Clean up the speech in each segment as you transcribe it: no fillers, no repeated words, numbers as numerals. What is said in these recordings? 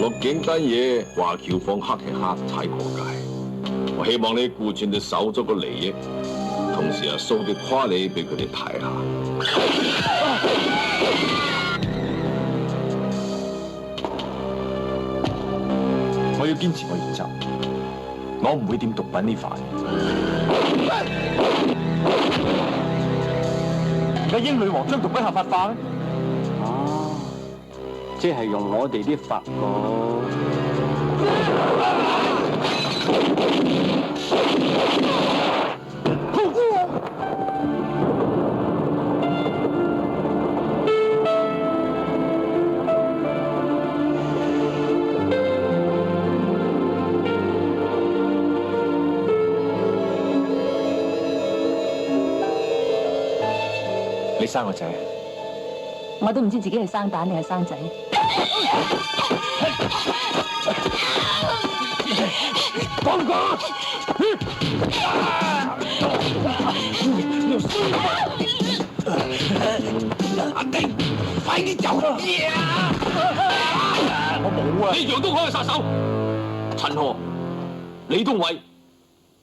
若簡單嘢，華僑坊黑係黑踩過界。我希望你顧全你手足嘅利益，同時又 show 啲跨你俾佢哋睇下。我要堅持我原則，我唔會掂毒品呢飯。而家英女王將毒品合法化咩？哦，即係用我哋啲法律。你生個仔，我都唔知自己係生蛋定係生仔。放過！阿丁，快啲走！我冇啊！你樣都可以殺手，陳河、李東偉、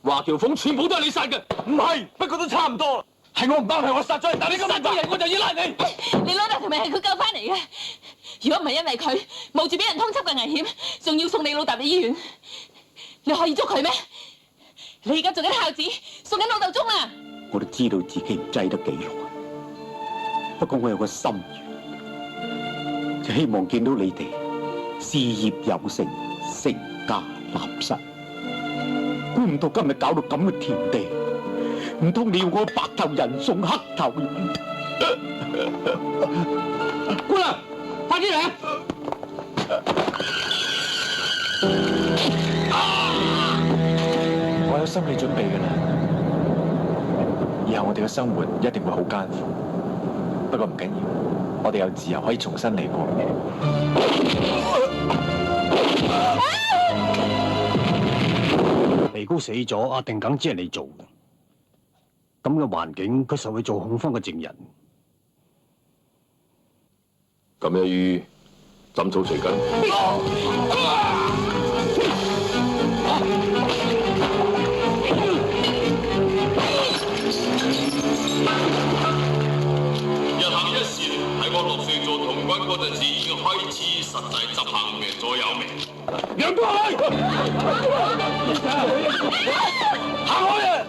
華僑鳳全部都係你殺嘅。唔係，不過都差唔多。係我唔啱，係我殺咗人，但你咁殺咗人，我就要拉你。你老豆條命係佢救翻嚟嘅，如果唔係因為佢冒住俾人通緝嘅危險，仲要送你老豆去醫院，你可以捉佢咩？你而家做緊孝子，送緊老豆鐘啊！我都知道自己唔制得幾耐，不過我有個心願，就希望見到你哋事業有成，成家立室。估唔到今日搞到咁嘅田地。唔通你要我白頭人送黑頭人？姑娘，快啲嚟啊！我有心理準備㗎啦，以後我哋嘅生活一定會好艱苦。不過唔緊要，我哋有自由可以重新嚟過。尼姑死咗，阿定梗只係你做嘅。咁嘅環境，佢實會做控方嘅證人。咁一於斬草除根。日行一善係我6歲做童軍嗰陣時已經開始實際執行嘅座右銘。讓開！行開啊！